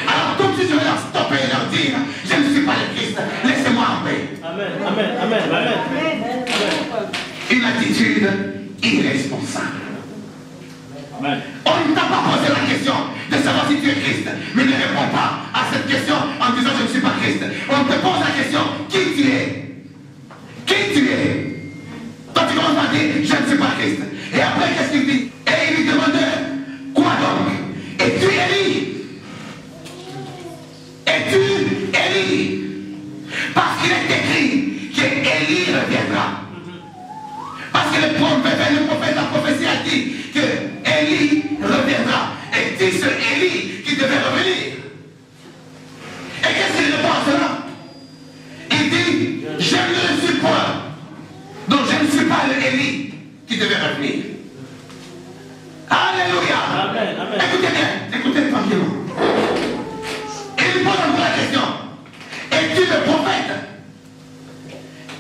Alors tout de suite je vais leur stopper et leur dire, je ne suis pas le Christ, laissez-moi en paix. Amen. Amen. Amen. Amen. Une attitude irresponsable. Amen. On ne t'a pas posé la question de savoir si tu es Christ, mais ne réponds pas à cette question en disant je ne suis pas Christ. On te pose la question qui tu es. Qui tu es. Quand tu commences à dire je ne suis pas Christ. Et après qu'est-ce qu'il dit? Et il lui demandait quoi donc? Es-tu Élie? Es-tu Élie? Parce qu'il est écrit que Élie reviendra. Parce que le prophète, la prophétie a dit que Élie reviendra. Et c'est ce Élie qui devait revenir. Et qu'est-ce qu'il répond à cela? Il dit, je ne le suis point. Donc je ne suis pas le Élie qui devait revenir. Alléluia. Amen. Amen. Écoutez bien, écoutez tranquillement. Il pose encore la question. Es-tu le prophète?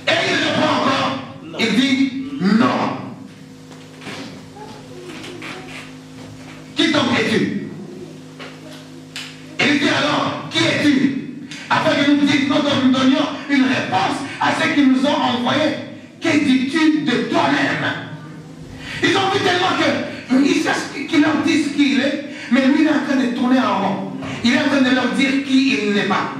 Et il répond encore. Non. Il dit non. Qui donc es-tu? Il dit alors, qui es-tu? Afin que nous donnions une réponse à ceux qui nous ont envoyés. Que dis-tu de toi-même? Ils ont vu tellement qu'ils cherchent qu'ils leur disent qui il est, mais lui il est en train de tourner en rond. Il est en train de leur dire qui il n'est pas.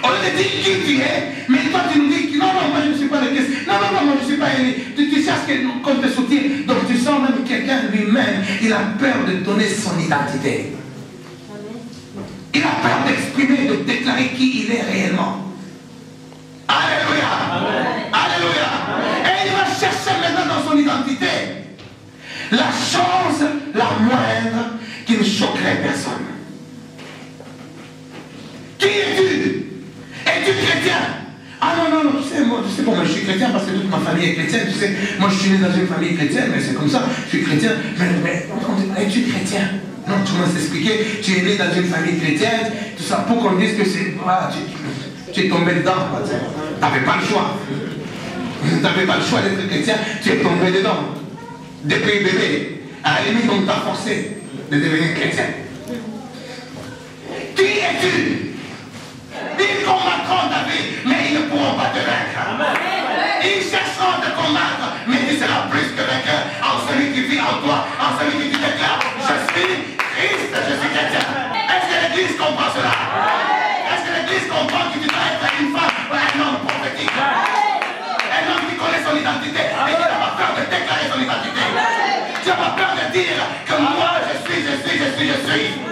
On te dit qui tu es, mais toi tu nous dis que non, non, moi je ne suis pas le Christ. Non, non, non, moi je ne suis pas Élie. Tu cherches qu'on te soutienne. Donc tu sens même quelqu'un lui-même, il a peur de donner son identité. Il a peur d'exprimer, de déclarer qui il est réellement. Alléluia. Amen. Alléluia. Et il va chercher maintenant dans son identité la chose la moindre qui ne choquerait personne. Qui es-tu? Es-tu chrétien? Ah non, non, non, tu sais, moi je suis chrétien parce que toute ma famille est chrétienne, tu sais, moi je suis né dans une famille chrétienne, mais c'est comme ça, je suis chrétien, mais es-tu chrétien? Non, tu m'as expliqué, tu es né dans une famille chrétienne, tout ça, pour qu'on dise que c'est, voilà, tu es tombé dedans, tu n'avais pas le choix. Tu n'avais pas le choix d'être chrétien, tu es tombé dedans. Depuis bébé, à la limite on t'a forcé de devenir chrétien. Qui es-tu? Ils combattront ta vie, mais ils ne pourront pas te vaincre. Ils chercheront de combattre, mais tu seras plus que vainqueur en celui qui vit en toi, en celui qui te déclare, je suis Christ, je suis chrétien. Est-ce que l'Église comprend cela? Est-ce que l'Église comprend que tu dois être une femme ou un homme prophétique? Un homme qui connaît son identité et qui n'a pas peur de déclarer son identité. Tu n'as pas peur de dire que moi je suis.